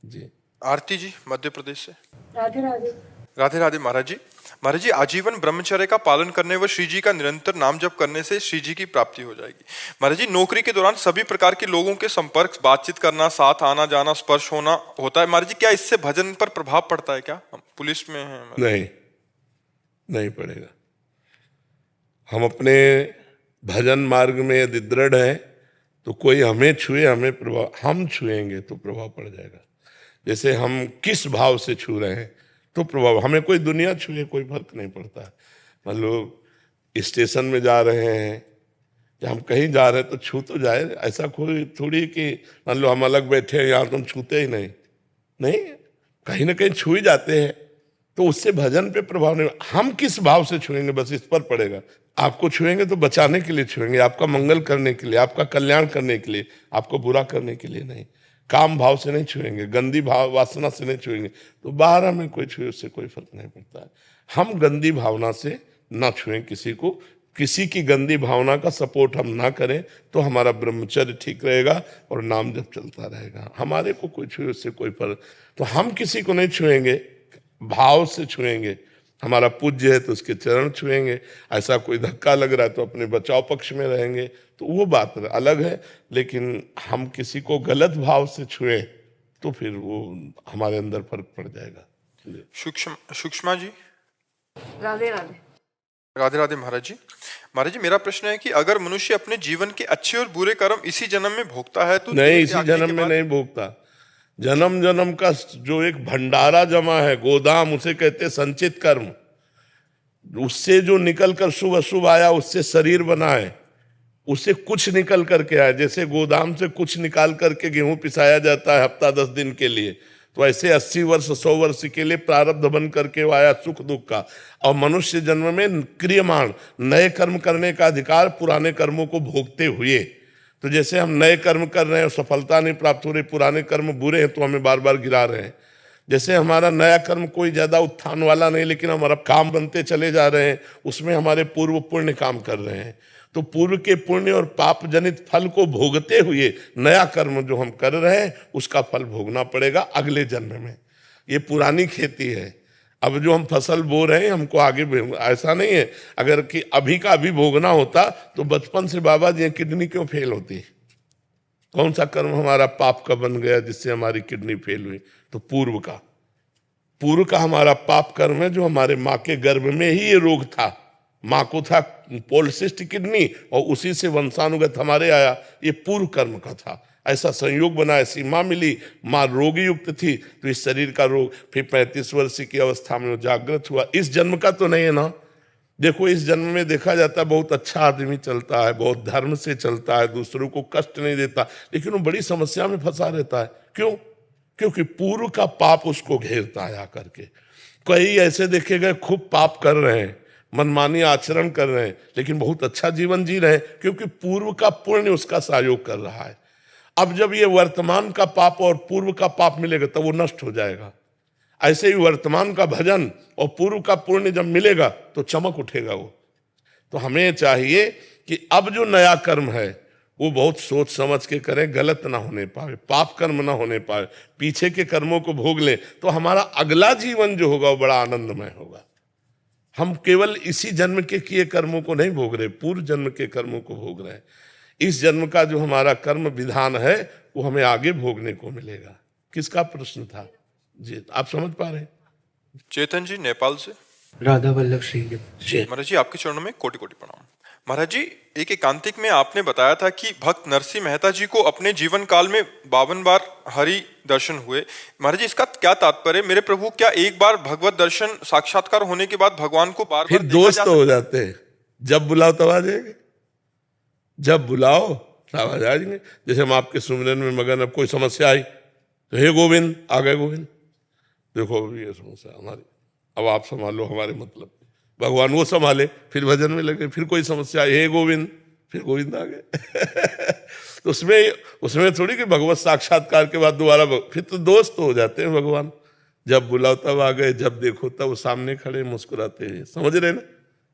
जी। आरती जी मध्य प्रदेश से। राधे राधे। राधे राधे महाराज जी। महाराज जी, आजीवन ब्रह्मचर्य का पालन करने व श्री जी का निरंतर नाम जप करने से श्री जी की प्राप्ति हो जाएगी। महाराज जी, नौकरी के दौरान सभी प्रकार के लोगों के संपर्क, बातचीत करना, साथ आना जाना, स्पर्श होना होता है। महाराज जी, क्या इससे भजन पर प्रभाव पड़ता है? क्या हम पुलिस में हैं? नहीं, नहीं पड़ेगा। हम अपने भजन मार्ग में यदि दृढ़ हैं तो कोई हमें छुए, हमें प्रभाव, हम छुएंगे तो प्रभाव पड़ जाएगा। जैसे हम किस भाव से छू रहे हैं तो प्रभाव, हमें कोई दुनिया छुए कोई फर्क नहीं पड़ता। मान लो स्टेशन में जा रहे हैं या हम कहीं जा रहे हैं तो छू तो जाए, ऐसा कोई थोड़ी कि मान लो हम अलग बैठे हैं यहाँ तुम छूते ही नहीं, नहीं, कहीं ना कहीं छू ही जाते हैं। तो उससे भजन पे प्रभाव नहीं, हम किस भाव से छुएंगे बस इस पर पड़ेगा। आपको छुएंगे तो बचाने के लिए छुएंगे, आपका मंगल करने के लिए, आपका कल्याण करने के लिए, आपको बुरा करने के लिए नहीं। काम भाव से नहीं छुएंगे, गंदी भाव वासना से नहीं छुएंगे। तो बाहर हमें कोई छुए उससे कोई फर्क नहीं पड़ता है। हम गंदी भावना से ना छुएं किसी को, किसी की गंदी भावना का सपोर्ट हम ना करें तो हमारा ब्रह्मचर्य ठीक रहेगा और नाम जब चलता रहेगा। हमारे को कोई छुए उससे कोई फर्क, तो हम किसी को नहीं छुएंगे, भाव से छुएंगे। हमारा पूज्य है तो उसके चरण छुएंगे, ऐसा कोई धक्का लग रहा है तो अपने बचाव पक्ष में रहेंगे, तो वो बात अलग है। लेकिन हम किसी को गलत भाव से छुएं तो फिर वो हमारे अंदर फर्क पड़ जाएगा। सुषमा जी। राधे राधे। राधे राधे महाराज जी। महाराज जी, मेरा प्रश्न है कि अगर मनुष्य अपने जीवन के अच्छे और बुरे कर्म इसी जन्म में भोगता है तो नहीं, इसी जन्म में नहीं भोगता। जन्म जन्म का जो एक भंडारा जमा है, गोदाम, उसे कहते संचित कर्म। उससे जो निकल कर शुभ अशुभ आया, उससे शरीर बना है, उससे कुछ निकल करके आया। जैसे गोदाम से कुछ निकाल करके गेहूं पिसाया जाता है हफ्ता 10 दिन के लिए, तो ऐसे 80 वर्ष 100 वर्ष के लिए प्रारब्ध बन करके वो आया सुख दुख का। और मनुष्य जन्म में क्रियमाण नए कर्म करने का अधिकार पुराने कर्मों को भोगते हुए। तो जैसे हम नए कर्म कर रहे हैं, सफलता नहीं प्राप्त हो रही, पुराने कर्म बुरे हैं तो हमें बार बार गिरा रहे हैं। जैसे हमारा नया कर्म कोई ज्यादा उत्थान वाला नहीं, लेकिन हमारा काम बनते चले जा रहे हैं, उसमें हमारे पूर्व पुण्य काम कर रहे हैं। तो पूर्व के पुण्य और पाप जनित फल को भोगते हुए नया कर्म जो हम कर रहे हैं उसका फल भोगना पड़ेगा अगले जन्म में। ये पुरानी खेती है। अब जो हम फसल बो रहे हैं हमको आगे, ऐसा नहीं है अगर कि अभी का अभी भोगना होता तो बचपन से बाबा जी किडनी क्यों फेल होती? कौन सा कर्म हमारा पाप का बन गया जिससे हमारी किडनी फेल हुई? तो पूर्व का हमारा पाप कर्म है, जो हमारे माँ के गर्भ में ही ये रोग था। माँ को था पॉलिसिस्ट किडनी और उसी से वंशानुगत हमारे आया, ये पूर्व कर्म का था। ऐसा संयोग बना, ऐसी माँ मिली, माँ रोगी युक्त थी तो इस शरीर का रोग, फिर 35 वर्ष की अवस्था में वो जागृत हुआ। इस जन्म का तो नहीं है ना। देखो इस जन्म में देखा जाता है बहुत अच्छा आदमी चलता है, बहुत धर्म से चलता है, दूसरों को कष्ट नहीं देता, लेकिन वो बड़ी समस्या में फंसा रहता है। क्यों? क्योंकि पूर्व का पाप उसको घेरता है आकर के। कई ऐसे देखे गए खूब पाप कर रहे हैं, मनमानी आचरण कर रहे हैं, लेकिन बहुत अच्छा जीवन जी रहे हैं, क्योंकि पूर्व का पुण्य उसका सहयोग कर रहा है। अब जब ये वर्तमान का पाप और पूर्व का पाप मिलेगा तब वो नष्ट हो जाएगा। ऐसे ही वर्तमान का भजन और पूर्व का पुण्य जब मिलेगा तो चमक उठेगा वो। तो हमें चाहिए कि अब जो नया कर्म है वो बहुत सोच समझ के करें, गलत ना होने पाए, पाप कर्म ना होने पाए, पीछे के कर्मों को भोग लें, तो हमारा अगला जीवन जो होगा वो बड़ा आनंदमय होगा। हम केवल इसी जन्म के किए कर्मों को नहीं भोग रहे, पूर्व जन्म के कर्मों को भोग रहे हैं। इस जन्म का जो हमारा कर्म विधान है वो हमें आगे भोगने को मिलेगा। किसका प्रश्न था जी, आप समझ पा रहे हैं? चेतन जी नेपाल से। राधा वल्लभ श्री महाराज जी, आपके चरणों में कोटि कोटि प्रणाम। महाराज जी, एक एकांतिक में आपने बताया था कि भक्त नरसिंह मेहता जी को अपने जीवन काल में 52 बार हरि दर्शन हुए। महाराज जी, इसका क्या तात्पर्य? मेरे प्रभु, क्या एक बार भगवत दर्शन साक्षात्कार होने के बाद भगवान को बार फिर दोस्त हो जाते हैं? जब बुलाओ तब आ जाएंगे, जब बुलाओ तब आ जाएंगे। जैसे हम आपके सुमिरन में मगन, अब कोई समस्या आई तो हे गोविंद, आ गए गोविंद। देखो ये समस्या हमारी, अब आप संभालो हमारे मतलब। भगवान वो संभाले, फिर भजन में लगे, फिर कोई समस्या, हे गोविंद, फिर गोविंद आ गए। तो उसमें थोड़ी कि भगवत साक्षात्कार के बाद दोबारा, फिर तो दोस्त हो जाते हैं भगवान। जब बुलाओ तब आ गए, जब देखो तब सामने खड़े मुस्कुराते हैं। समझ रहे ना?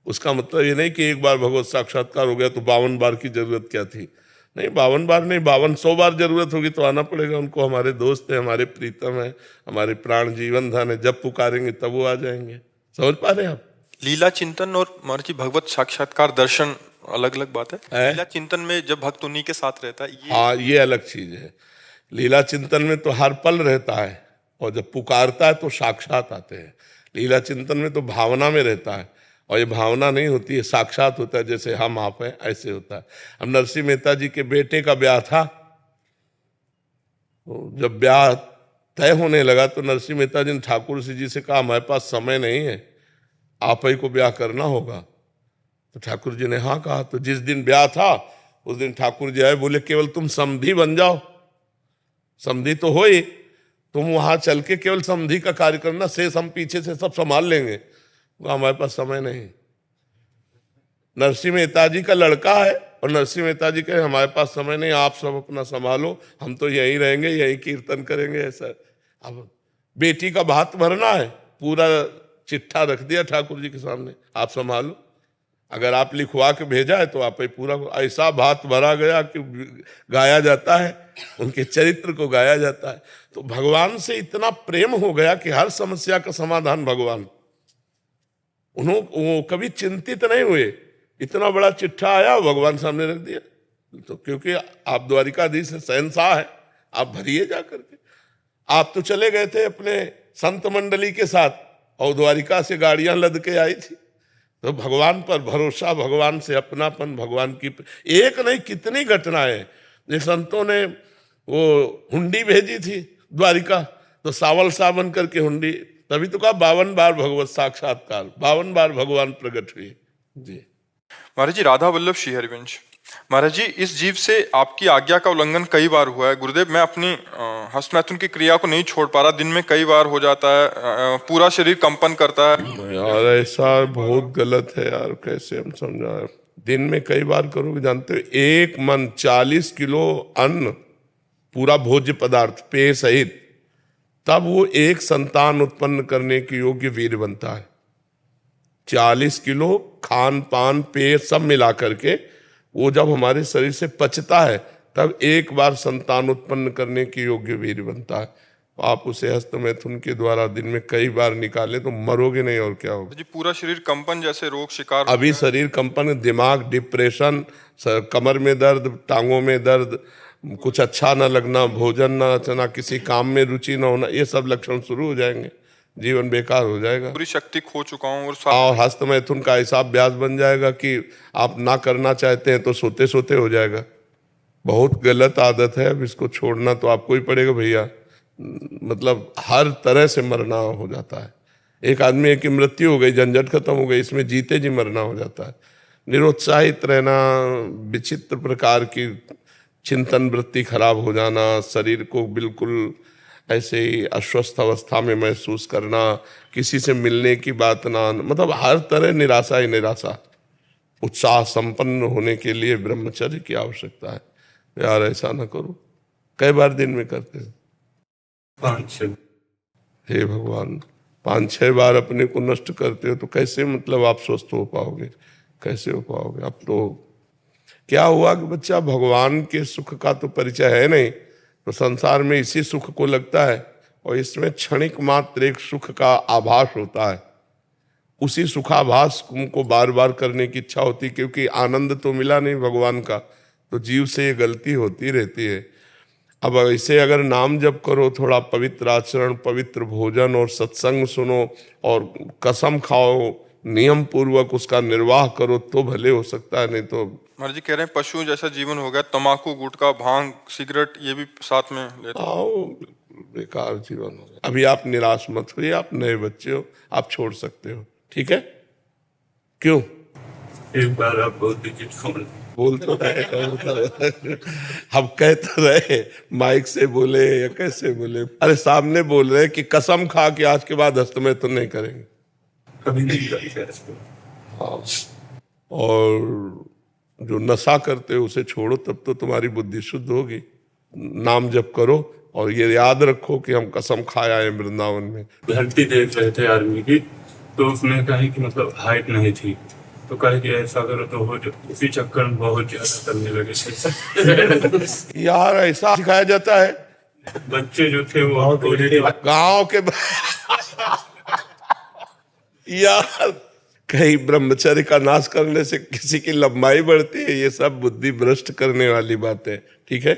उसका मतलब ये नहीं कि एक बार भगवत साक्षात्कार हो गया तो 52 बार की जरूरत क्या थी। नहीं 52 बार नहीं, 5200 बार जरूरत होगी तो आना पड़ेगा उनको। हमारे दोस्त हैं, हमारे प्रीतम है, हमारे प्राण जीवन धन है, जब पुकारेंगे तब वो आ जाएंगे। समझ पा रहे हैं आप? लीला चिंतन और महाराज जी भगवत साक्षात्कार दर्शन अलग अलग बात है। लीला चिंतन में जब भक्त उन्हीं के साथ रहता है, ये हाँ, ये अलग चीज है। लीला चिंतन में तो हर पल रहता है, और जब पुकारता है तो साक्षात आते हैं। लीला चिंतन में तो भावना में रहता है, और ये भावना नहीं होती है, साक्षात होता है। जैसे हम आप हैं ऐसे होता है। अब नरसिंह मेहता जी के बेटे का ब्याह था, तो जब ब्याह तय होने लगा तो नरसिंह मेहता जी ने ठाकुर जी से कहा, हमारे पास समय नहीं है, आप ही को ब्याह करना होगा। तो ठाकुर जी ने हाँ कहा। तो जिस दिन ब्याह था उस दिन ठाकुर जी आए, बोले केवल तुम समधी बन जाओ, समधी तो हो ही, तुम वहां चल के केवल समधी का कार्य करना, शेष हम पीछे से सब संभाल लेंगे। हमारे पास समय नहीं। नरसिंह मेहता जी का लड़का है, और नरसिंह मेहता जी कहे हमारे पास समय नहीं, आप सब अपना संभालो, हम तो यहीं रहेंगे, यहीं कीर्तन करेंगे। ऐसा अब बेटी का भात भरना है, पूरा चिट्ठा रख दिया ठाकुर जी के सामने, आप संभालो, अगर आप लिखवा के भेजा है तो आप ही पूरा। ऐसा भात भरा गया कि गाया जाता है, उनके चरित्र को गाया जाता है। तो भगवान से इतना प्रेम हो गया कि हर समस्या का समाधान भगवान। वो कभी चिंतित नहीं हुए, इतना बड़ा चिट्ठा आया भगवान सामने रख दिया। तो क्योंकि आप द्वारिकाधीश से शहंशाह है, आप भरिए जा करके। आप तो चले गए थे अपने संत मंडली के साथ, और द्वारिका से गाड़ियां लद के आई थी। तो भगवान पर भरोसा, भगवान से अपनापन, भगवान की एक नहीं कितनी घटनाएं। जिस संतों ने वो हुंडी भेजी थी द्वारिका, तो सावल सावन करके हुंडी, तभी तो कहा 52 बार भगवत साक्षात्कार, 52 बार भगवान प्रकट हुए। जी महाराज जी राधा वल्लभ श्री हरिवंश। महाराज जी, इस जीव से आपकी आज्ञा का उल्लंघन कई बार हुआ है गुरुदेव। मैं अपनी हस्तमैथुन की क्रिया को नहीं छोड़ पा रहा, दिन में कई बार हो जाता है, पूरा शरीर कंपन करता है। यार ऐसा बहुत गलत है यार, कैसे हम समझाएं। दिन में कई बार करोगे, जानते हो, एक मन 40 किलो अन्न, पूरा भोज्य पदार्थ पेय सहित, तब वो एक संतान उत्पन्न करने के योग्य वीर बनता है। 40 किलो खान पान पेय सब मिला करके वो जब हमारे शरीर से पचता है, तब एक बार संतान उत्पन्न करने के योग्य वीर बनता है। आप उसे हस्तमैथुन के द्वारा दिन में कई बार निकाले तो मरोगे नहीं, और क्या होगा। जी पूरा शरीर कंपन जैसे रोग शिकार अभी शरीर कंपन, दिमाग डिप्रेशन, कमर में दर्द, टांगों में दर्द, कुछ अच्छा ना लगना, भोजन ना अच्छा, किसी काम में रुचि ना होना, ये सब लक्षण शुरू हो जाएंगे, जीवन बेकार हो जाएगा। पूरी शक्ति खो चुका हूँ। और हस्तमैथुन का ऐसा अभ्यास बन जाएगा कि आप ना करना चाहते हैं तो सोते सोते हो जाएगा। बहुत गलत आदत है, अब इसको छोड़ना तो आपको ही पड़ेगा भैया। मतलब हर तरह से मरना हो जाता है। एक आदमी की मृत्यु हो गई, झंझट खत्म हो गई, इसमें जीते जी मरना हो जाता है। निरुत्साहित रहना, विचित्र प्रकार की चिंतन वृत्ति खराब हो जाना, शरीर को बिल्कुल ऐसे ही अस्वस्थ अवस्था में महसूस करना, किसी से मिलने की बात ना, मतलब हर तरह निराशा ही निराशा। उत्साह संपन्न होने के लिए ब्रह्मचर्य की आवश्यकता है। यार ऐसा ना करो। कई बार दिन में करते हो? 5-6। हे भगवान, 5-6 बार अपने को नष्ट करते हो तो कैसे मतलब आप स्वस्थ हो पाओगे, कैसे हो पाओगे। अब तो क्या हुआ कि बच्चा भगवान के सुख का तो परिचय है नहीं, तो संसार में इसी सुख को लगता है, और इसमें क्षणिक मात्र एक सुख का आभास होता है। उसी सुखाभास को बार बार करने की इच्छा होती, क्योंकि आनंद तो मिला नहीं भगवान का, तो जीव से ये गलती होती रहती है। अब ऐसे अगर नाम जप करो, थोड़ा पवित्र आचरण, पवित्र भोजन और सत्संग सुनो, और कसम खाओ, नियम पूर्वक उसका निर्वाह करो, तो भले हो सकता है। नहीं तो महाराज जी कह रहे हैं पशु जैसा जीवन हो गया, तंबाकू, गुटखा, भांग, सिगरेट ये भी साथ में लेते हैं। आओ, बेकार जीवन हो गया। अभी आप निराश मत होइए, आप नए बच्चे हो, आप छोड़ सकते हो, ठीक है। क्यों? एक बार आप बहुत बोल तो रहे, हम कह तो रहे, माइक से बोले या कैसे बोले? अरे सामने बोल रहे कि कसम खा के आज के बाद हस्तमैथुन नहीं करेंगे, कभी नहीं करते। हाँ। और जो नशा करते हो उसे छोड़ो, तब तो तुम्हारी बुद्धि शुद्ध होगी। नाम जप करो, और ये याद रखो कि हम कसम खाया है वृंदावन में। भर्ती देख रहे थे आर्मी की, तो उसमें कहा कि मतलब हाइट नहीं थी, तो कहे कि ऐसा करो तो हो जाए, उसी चक्कर में बहुत ज्यादा करने लगे। यार ऐसा सिखाया जाता है बच्चे जो थे वो बोले गांव के यार कहीं ब्रह्मचर्य का नाश करने से किसी की लंबाई बढ़ती है, ये सब बुद्धि भ्रष्ट करने वाली बातें। ठीक है,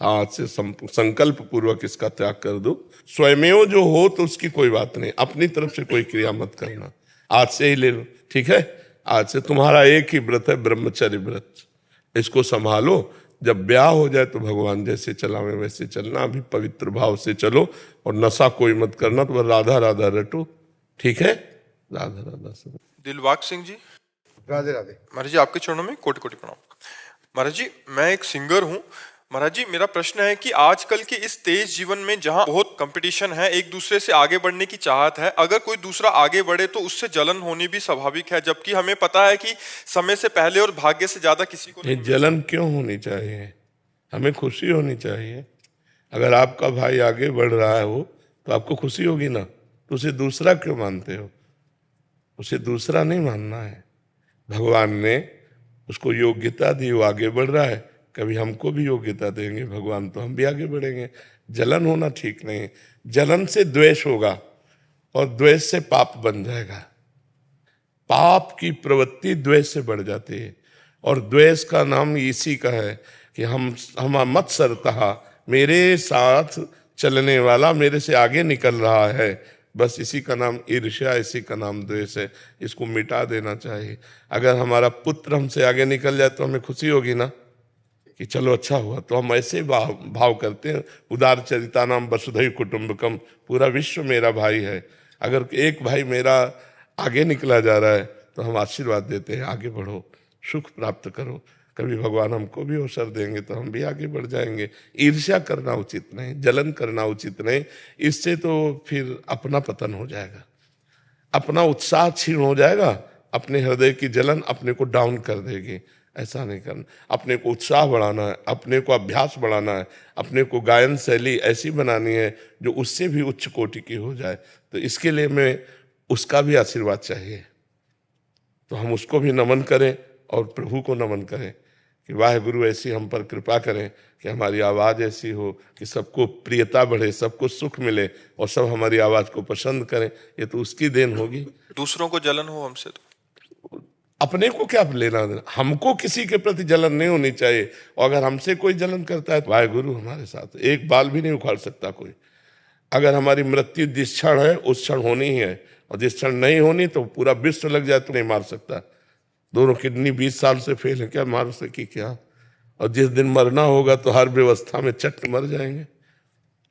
आज से संकल्प पूर्वक इसका त्याग कर दो। स्वयमेव जो हो तो उसकी कोई बात नहीं, अपनी तरफ से कोई क्रिया मत करना, आज से ही ले लो। ठीक है, आज से तुम्हारा एक ही व्रत है, ब्रह्मचर्य व्रत, इसको संभालो। जब ब्याह हो जाए तो भगवान जैसे चलावे वैसे चलना, अभी पवित्र भाव से चलो और नशा कोई मत करना, तो राधा राधा रटो। ठीक है, राधा राधा सब। दिलबाग सिंह जी, राधे राधे। महाराज जी आपके चरणों में कोटि कोटि प्रणाम। महाराज जी मैं एक सिंगर हूँ। महाराज जी मेरा प्रश्न है कि आजकल के इस तेज जीवन में जहाँ बहुत कंपटीशन है, एक दूसरे से आगे बढ़ने की चाहत है, अगर कोई दूसरा आगे बढ़े तो उससे जलन होनी भी स्वाभाविक है, जबकि हमें पता है कि समय से पहले और भाग्य से ज्यादा किसी को ये जलन क्यों होनी चाहिए? हमें खुशी होनी चाहिए। अगर आपका भाई आगे बढ़ रहा हो तो आपको खुशी होगी ना, तो उसे दूसरा क्यों मानते हो? उसे दूसरा नहीं मानना है। भगवान ने उसको योग्यता दी, वो आगे बढ़ रहा है, कभी हमको भी योग्यता देंगे भगवान तो हम भी आगे बढ़ेंगे। जलन होना ठीक नहीं। जलन से द्वेष होगा और द्वेष से पाप बन जाएगा। पाप की प्रवृत्ति द्वेष से बढ़ जाती है, और द्वेष का नाम इसी का है कि हम मत सरता, मेरे साथ चलने वाला मेरे से आगे निकल रहा है, बस इसी का नाम ईर्ष्या, इसी का नाम द्वेष है। इसको मिटा देना चाहिए। अगर हमारा पुत्र हमसे आगे निकल जाए तो हमें खुशी होगी ना कि चलो अच्छा हुआ, तो हम ऐसे भाव करते हैं। उदार चरिता नाम वसुधैव कुटुंबकम, पूरा विश्व मेरा भाई है। अगर एक भाई मेरा आगे निकला जा रहा है तो हम आशीर्वाद देते हैं, आगे बढ़ो, सुख प्राप्त करो। कभी भगवान हमको भी अवसर देंगे तो हम भी आगे बढ़ जाएंगे। ईर्ष्या करना उचित नहीं, जलन करना उचित नहीं। इससे तो फिर अपना पतन हो जाएगा, अपना उत्साह क्षीण हो जाएगा, अपने हृदय की जलन अपने को डाउन कर देगी। ऐसा नहीं करना। अपने को उत्साह बढ़ाना है, अपने को अभ्यास बढ़ाना है, अपने को गायन शैली ऐसी बनानी है जो उससे भी उच्च कोटि की हो जाए। तो इसके लिए मैं उसका भी आशीर्वाद चाहिए, तो हम उसको भी नमन करें और प्रभु को नमन करें कि वाहेगुरु ऐसी हम पर कृपा करें कि हमारी आवाज़ ऐसी हो कि सबको प्रियता बढ़े, सबको सुख मिले और सब हमारी आवाज़ को पसंद करें। ये तो उसकी देन होगी। दूसरों को जलन हो हमसे तो अपने को क्या लेना देना? हमको किसी के प्रति जलन नहीं होनी चाहिए। और अगर हमसे कोई जलन करता है तो वाहेगुरु हमारे साथ, एक बाल भी नहीं उखाड़ सकता कोई। अगर हमारी मृत्यु जिस क्षण है उस क्षण होनी ही है, और जिस क्षण नहीं होनी तो पूरा विश्व लग जाए तो नहीं मार सकता। दोनों किडनी 20 साल से फेल है, क्या मार सकी क्या? और जिस दिन मरना होगा तो हर व्यवस्था में चट मर जाएंगे।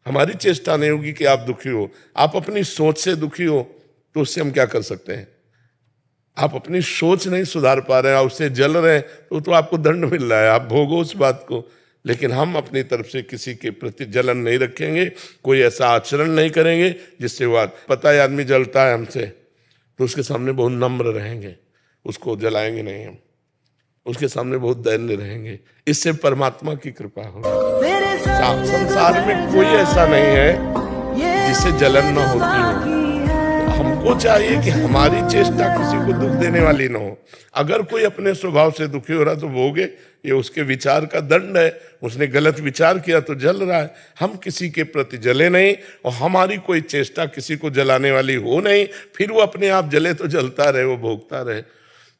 हमारी चेष्टा नहीं होगी कि आप दुखी हो। आप अपनी सोच से दुखी हो तो उससे हम क्या कर सकते हैं? आप अपनी सोच नहीं सुधार पा रहे हैं, आप उससे जल रहे हैं तो आपको दंड मिल रहा है, आप भोगो उस बात को। लेकिन हम अपनी तरफ से किसी के प्रति जलन नहीं रखेंगे, कोई ऐसा आचरण नहीं करेंगे जिससे वो पता है आदमी जलता है हमसे तो उसके सामने बहुत नम्र रहेंगे, उसको जलाएंगे नहीं हम, उसके सामने बहुत दैन्य रहेंगे। इससे परमात्मा की कृपा होगी। संसार में कोई ऐसा नहीं है जिससे जलन न होती हो। हमको चाहिए कि हमारी चेष्टा किसी को दुख देने वाली ना हो। अगर कोई अपने स्वभाव से दुखी हो रहा तो भोगे, ये उसके विचार का दंड है। उसने गलत विचार किया तो जल रहा है। हम किसी के प्रति जले नहीं और हमारी कोई चेष्टा किसी को जलाने वाली हो नहीं। फिर वो अपने आप जले तो जलता रहे, वो भोगता रहे।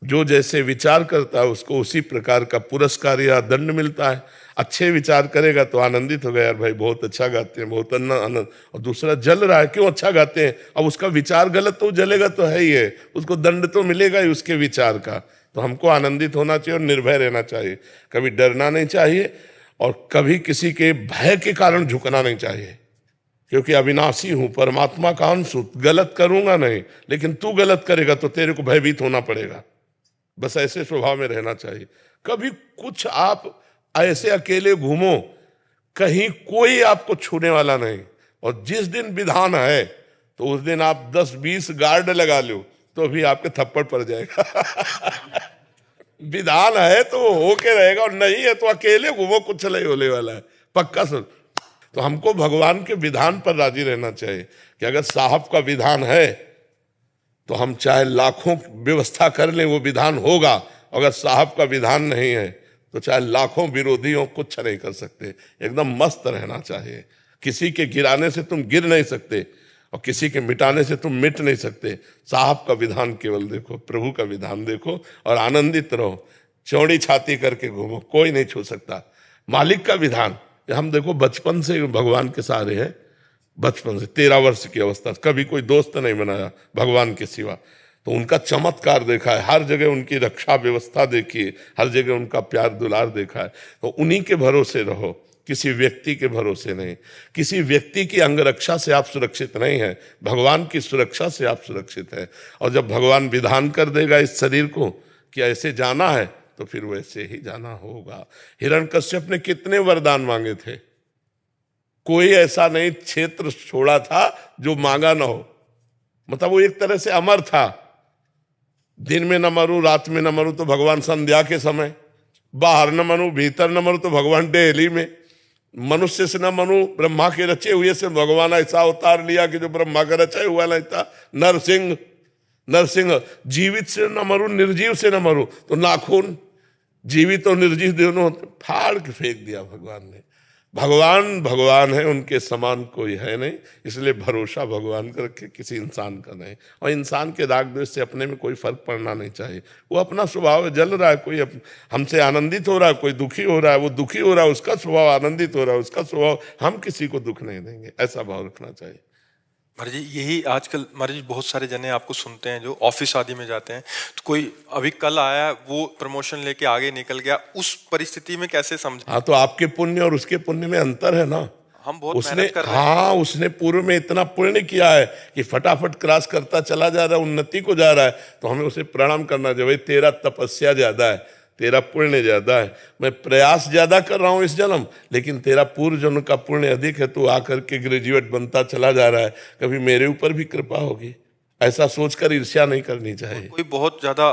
जो जैसे विचार करता है उसको उसी प्रकार का पुरस्कार या दंड मिलता है। अच्छे विचार करेगा तो आनंदित हो गया, यार भाई बहुत अच्छा गाते हैं, बहुत आनंद। और दूसरा जल रहा है, क्यों अच्छा गाते हैं? अब उसका विचार गलत तो जलेगा तो है ही है, उसको दंड तो मिलेगा ही उसके विचार का। तो हमको आनंदित होना चाहिए और निर्भय रहना चाहिए, कभी डरना नहीं चाहिए और कभी किसी के भय के कारण झुकना नहीं चाहिए। क्योंकि अविनाशी हूं, परमात्मा का अंश हूं, गलत करूंगा नहीं, लेकिन तू गलत करेगा तो तेरे को भयभीत होना पड़ेगा। बस ऐसे स्वभाव में रहना चाहिए। कभी कुछ आप ऐसे अकेले घूमो, कहीं कोई आपको छूने वाला नहीं। और जिस दिन विधान है तो उस दिन आप 10-20 गार्ड लगा लो तो भी आपके थप्पड़ पड़ जाएगा। विधान है तो वो होके रहेगा, और नहीं है तो अकेले घूमो, कुछ नहीं होने वाला है, पक्का सुन। तो हमको भगवान के विधान पर राजी रहना चाहिए कि अगर साहब का विधान है तो हम चाहे लाखों व्यवस्था कर लें, वो विधान होगा। अगर साहब का विधान नहीं है तो चाहे लाखों विरोधियों कुछ नहीं कर सकते। एकदम मस्त रहना चाहिए। किसी के गिराने से तुम गिर नहीं सकते और किसी के मिटाने से तुम मिट नहीं सकते। साहब का विधान केवल देखो, प्रभु का विधान देखो और आनंदित रहो। चौड़ी छाती करके घूमो, कोई नहीं छू सकता। मालिक का विधान, हम देखो बचपन से भगवान के सहारे हैं। बचपन से 13 वर्ष की अवस्था, कभी कोई दोस्त नहीं बनाया भगवान के सिवा। तो उनका चमत्कार देखा है, हर जगह उनकी रक्षा व्यवस्था देखी है, हर जगह उनका प्यार दुलार देखा है। तो उन्हीं के भरोसे रहो, किसी व्यक्ति के भरोसे नहीं। किसी व्यक्ति की अंगरक्षा से आप सुरक्षित नहीं है, भगवान की सुरक्षा से आप सुरक्षित है। और जब भगवान विधान कर देगा इस शरीर को कि ऐसे जाना है, तो फिर वैसे ही जाना होगा। हिरण्यकश्यप ने कितने वरदान मांगे थे, कोई ऐसा नहीं क्षेत्र छोड़ा था जो मांगा ना हो। मतलब वो एक तरह से अमर था। दिन में न मरूं, रात में न मरूं तो भगवान संध्या के समय, बाहर न मरूं, भीतर न मरूं तो भगवान डेली में, मनुष्य से न मरूं, ब्रह्मा के रचे हुए से भगवान ऐसा अवतार लिया कि जो ब्रह्मा का रचा हुआ नहीं था। नरसिंह, जीवित से न मरूं, निर्जीव से न मरूं तो नाखून, जीवित और निर्जीव दोनों फाड़ के फेंक दिया भगवान ने। भगवान है, उनके समान कोई है नहीं। इसलिए भरोसा भगवान का रखे, किसी इंसान का नहीं। और इंसान के राग द्वेष से अपने में कोई फर्क पड़ना नहीं चाहिए। वो अपना स्वभाव है, जल रहा है, कोई हमसे आनंदित हो रहा है, कोई दुखी हो रहा है, वो दुखी हो रहा है, उसका स्वभाव आनंदित हो रहा है, उसका स्वभाव, हम किसी को दुख नहीं देंगे, ऐसा भाव रखना चाहिए। महाराज जी यही आजकल महाराज जी बहुत सारे जने आपको सुनते हैं जो ऑफिस आदि में जाते हैं, तो कोई अभी कल आया वो प्रमोशन लेके आगे निकल गया, उस परिस्थिति में कैसे समझ? हाँ, तो आपके पुण्य और उसके पुण्य में अंतर है ना। हम बहुत मेहनत कर रहे हैं। हाँ, उसने पूर्व में इतना पुण्य किया है कि फटाफट क्रॉस करता चला जा रहा है, उन्नति को जा रहा है, तो हमें उसे प्रणाम करना चाहिए। भाई तेरा तपस्या ज्यादा है, तेरा पुण्य ज्यादा है, मैं प्रयास ज्यादा कर रहा हूं इस जन्म, लेकिन तेरा पूर्व जन्म का पुण्य अधिक है। तू आकर के ग्रेजुएट बनता चला जा रहा है, कभी मेरे ऊपर भी कृपा होगी, ऐसा सोचकर ईर्ष्या नहीं करनी चाहिए। कोई बहुत ज्यादा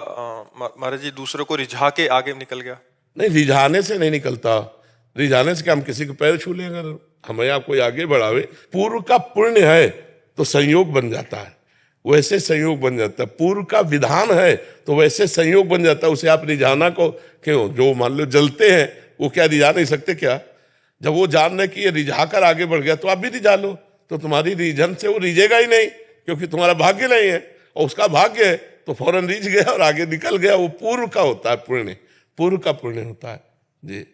महाराज जी दूसरों को रिझा के आगे निकल गया? नहीं, रिझाने से नहीं निकलता। रिझाने से क्या हम किसी को पैर छू लें? अगर हमें आप कोई आगे बढ़ावे, पूर्व का पुण्य है तो संयोग बन जाता है, वैसे संयोग बन जाता है। पूर्व का विधान है तो वैसे संयोग बन जाता है। उसे आप रिझाना को क्यों? जो मान लो जलते हैं वो क्या रिझा नहीं सकते क्या? जब वो जान रहे कि ये रिझा कर आगे बढ़ गया तो आप भी रिझा लो, तो तुम्हारी रीझन से वो रिझेगा ही नहीं, क्योंकि तुम्हारा भाग्य नहीं है और उसका भाग्य है, तो फौरन रिझ गया और आगे निकल गया। वो पूर्व का होता है पुण्य, पूर्व का पुण्य होता है जी।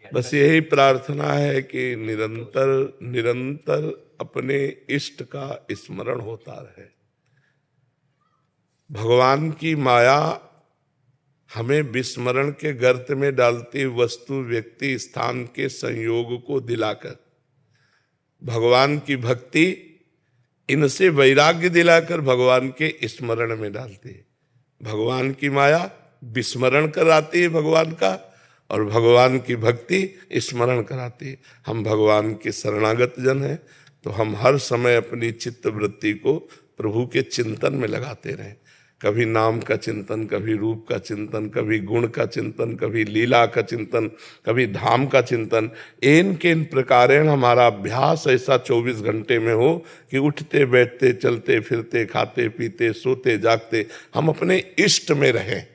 बस यही प्रार्थना है कि निरंतर अपने इष्ट का स्मरण होता रहे। भगवान की माया हमें विस्मरण के गर्त में डालती, वस्तु, व्यक्ति, स्थान के संयोग को दिलाकर, भगवान की भक्ति इनसे वैराग्य दिलाकर भगवान के स्मरण में डालती है। भगवान की माया विस्मरण कराती है भगवान का, और भगवान की भक्ति स्मरण कराती है। हम भगवान के शरणागत जन हैं, तो हम हर समय अपनी चित्त वृत्ति को प्रभु के चिंतन में लगाते रहें। कभी नाम का चिंतन, कभी रूप का चिंतन, कभी गुण का चिंतन, कभी लीला का चिंतन, कभी धाम का चिंतन। इन के इन प्रकारेण हमारा अभ्यास ऐसा 24 घंटे में हो कि उठते बैठते चलते फिरते खाते पीते सोते जागते हम अपने इष्ट में रहें,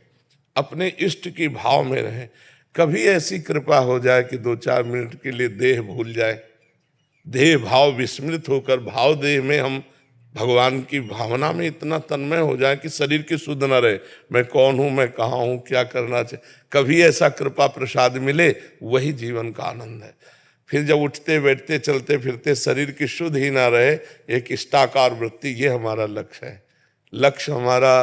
अपने इष्ट की भाव में रहें। कभी ऐसी कृपा हो जाए कि 2-4 मिनट के लिए देह भूल जाए, देह भाव विस्मृत होकर भाव देह में हम भगवान की भावना में इतना तन्मय हो जाए कि शरीर की सुध न रहे, मैं कौन हूं, मैं कहाँ हूं, क्या करना चाहिए। कभी ऐसा कृपा प्रसाद मिले, वही जीवन का आनंद है। फिर जब उठते बैठते चलते फिरते शरीर की शुद्ध ही ना रहे, एक इष्टाकार वृत्ति, ये हमारा लक्ष्य है। लक्ष्य हमारा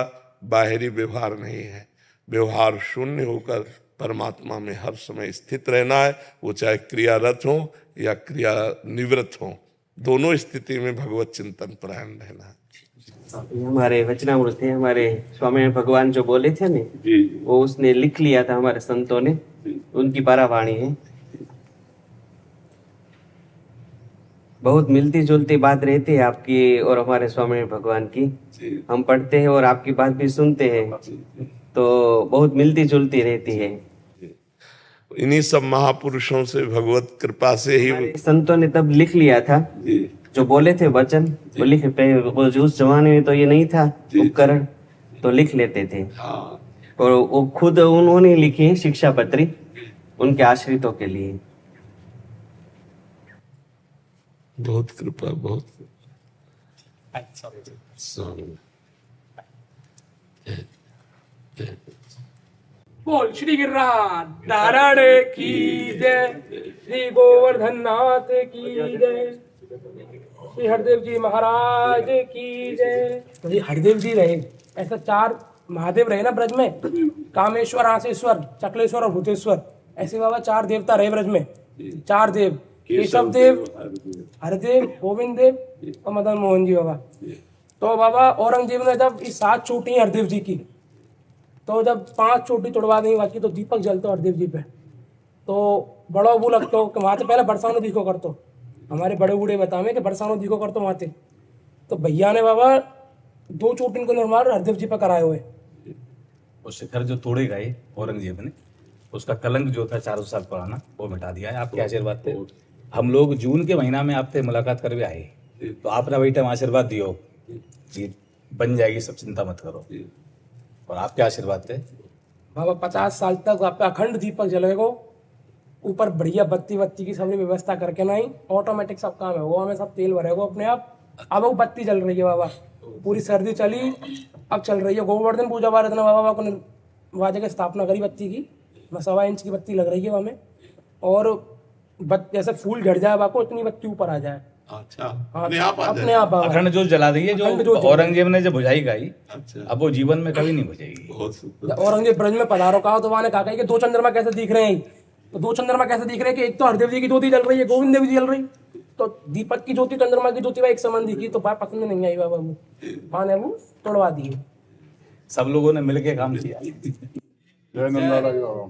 बाहरी व्यवहार नहीं है, व्यवहार शून्य होकर परमात्मा में हर समय स्थित रहना है। वो चाहे क्रियारत हो या क्रिया निवृत्त हो, दोनों स्थिति में भगवत चिंतन परायण रहना है। हमारे वचनामृत थे, हमारे स्वामी भगवान जो बोले थे ना, वो उसने लिख लिया था हमारे संतों ने, उनकी पारावाणी है। बहुत मिलती जुलती बात रहती है आपकी और हमारे स्वामी भगवान की। हम पढ़ते हैं और आपकी बात भी सुनते हैं, तो बहुत मिलती जुलती रहती है। इन्हीं सब महापुरुषों से भगवत कृपा से ही संतों ने तब लिख लिया था, जो बोले थे वचन वो लिखे पे, वो उस जमाने में तो ये नहीं था उपकरण, तो लिख लेते थे। और वो खुद उन्होंने लिखी है शिक्षा पत्री उनके आश्रितों के लिए। बहुत कृपा, बहुत स्वामी। बोल श्री गिरिराज नारायण की जय, श्री गोवर्धन नाथ की जय, श्री हरदेव जी महाराज की जय। तो ये हरदेव जी रहे, ऐसा 4 महादेव रहे ना ब्रज में, कामेश्वर, आसेश्वर, चकलेश्वर और भूतेश्वर, ऐसे बाबा 4 देवता रहे ब्रज में। 4 देव, केशव देव, हरदेव, गोविंद देव और मदन मोहन जी बाबा। तो बाबा औरंगजेब ने जब इस 7 चोटी हरदेव जी की, तो जब 5 चोटी तोड़वा देंगे बाकी, तो दीपक जलते हरदेव जी पे, तो बड़ा वो लगता कि वहाँ से पहले बरसानो दिखो कर, तो हमारे बड़े बूढ़े बतावे कि बरसानो दिखो कर तो वहाँ से। तो भैया ने बाबा 2 चोटिन को निर्माण हरदेव जी पे कराए हुए। वो शिखर जो तोड़े गए औरंगजेब ने, उसका कलंक जो था 400 साल पुराना, वो मिटा दिया है आपके आशीर्वाद से। हम लोग जून के महीना में आपसे मुलाकात कर भी आए, तो आपने वही टाइम आशीर्वाद दियो कि बन जाएगी, सब चिंता मत करो, और आपके आशीर्वाद से बाबा 50 साल तक आप पे अखंड दीपक जलेगो, ऊपर बढ़िया बत्ती की सबने व्यवस्था करके ना ही ऑटोमेटिक सब काम है वो, हमें सब तेल भरेगो अपने आप। अब वो बत्ती जल रही है बाबा, पूरी सर्दी चली अब चल रही है। गोवर्धन पूजा भारत ने बाबा को वहाँ जगह स्थापना करी बत्ती की, 1.25 इंच की बत्ती लग रही है हमें, और जैसे फूल झड़ जाए बाबा इतनी बत्ती ऊपर आ जाए। अच्छा, हाँ, अपने आप अपने आप बाबा अखंड ज्योत जला दी है, जो औरंगजेब ने जब बुझाई गई, अच्छा। अब वो जीवन में कभी नहीं बुझेगी। बहुत औरंगजेब ब्रज में पधारो कहा तो वहाँ ने कहा कि 2 चंद्रमा कैसे दिख रहे हैं, तो 2 चंद्रमा कैसे दिख रहे हैं कि एक तो हरदेव जी की ज्योति जल रही है, गोविंद देव जी जल रही, तो दीपक की ज्योति चंद्रमा की ज्योति एक समान दिखी, तो बात पसंद नहीं आई बाबा वहाँ ने वो तोड़वा दिए। सब लोगों ने मिलके काम किया। जय नंदा बाबा।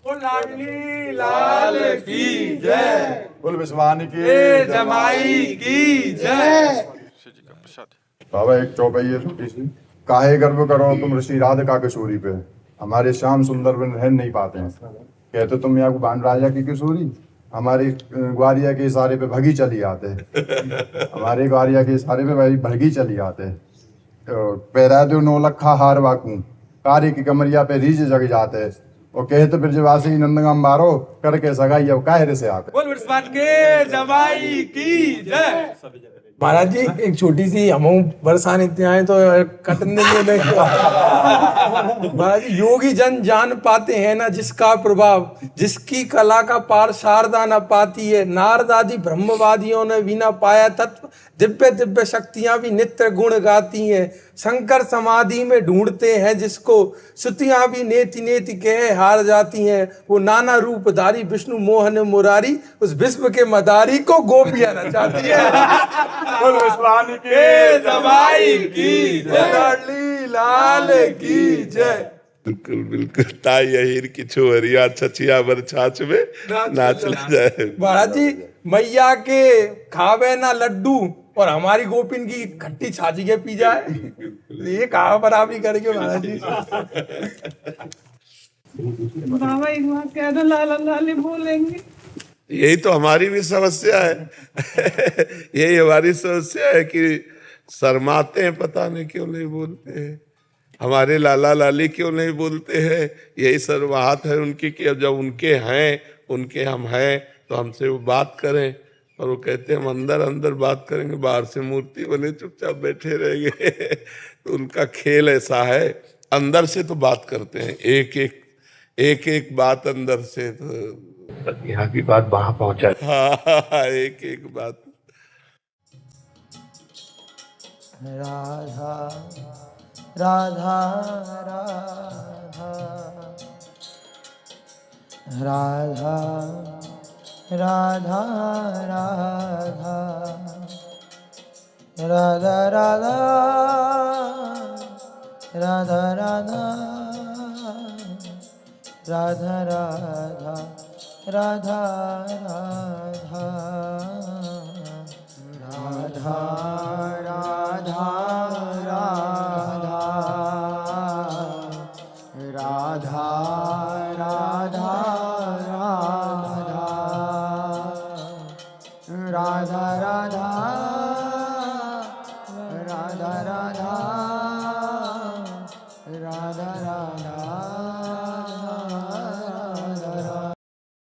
लाडली लाल की जय, कुल विश्वानी की जमाई की जय। बाबा एक चौपाई छोटी सी, काहे गर्व करो तुम ऋषि राधिका किशोरी पे, हमारे श्याम सुंदर बिन रह नहीं पाते हैं, कहते तुम यहाँ बान राजा की किशोरी, हमारे ग्वारिया के इशारे पे भगी चली आते, हमारे ग्वारिया के इशारे पे भगी चली आते, पैरा दो 9 लखा हार वाकू, कार्य की कमरिया पे रीझ जग जाते, और कहते ब्रजवासी नंदगम मारो करके सगाई अब काहिर से आते। बोल विश्वान के जमाई की जय। महाराज जी एक छोटी सी हम बरसान इतने आए तो कटने नहीं। महाराज जी योगी जन जान पाते हैं ना जिसका प्रभाव, जिसकी कला का पार शारदा न पाती है, नारद आदि ब्रह्मवादियों ने भी ना पाया तत्व, दिव्य दिव्य शक्तियां भी नित्य गुण गाती हैं, शंकर समाधि में ढूंढते हैं जिसको, श्रुतियां भी नेति नेति कहे हार जाती हैं, वो नाना रूपधारी विष्णु मोहन मुरारी, उस विश्व के मदारी को गोपियां नचाती है। कुल विश्वानी के जमाई की जय, लाडली लाल की जय। बिल्कुल बिल्कुल, ताई अहिर की छुअरिया छछिया बर छाछ में नाच जाए। महाराज जी मैया के खावे ना लड्डू और हमारी गोपिन की खट्टी छाछी के पी जाए, ये कहा बराबरी करेंगे महाराज जी। बाबा एक बार कह दो लाला लाली बोलेंगे। यही तो हमारी भी समस्या है। यही हमारी समस्या है कि शर्माते हैं, पता नहीं क्यों नहीं बोलते हैं, हमारे लाला लाली क्यों नहीं बोलते हैं। यही शर्माहट है उनकी कि अब जब उनके हैं, उनके हम हैं, तो हमसे वो बात करें, और वो कहते हैं हम अंदर अंदर बात करेंगे, बाहर से मूर्ति बने चुपचाप बैठे रहेंगे। तो उनका खेल ऐसा है, अंदर से तो बात करते हैं, एक एक बात अंदर से, तो यहाँ की बात वहां पहुंचा। हाँ, एक बात। राधा राधा राधा राधा राधा राधा राधा राधा राधा राधा राधा राधा राधा राधा राधा राधा राधा राधा राधा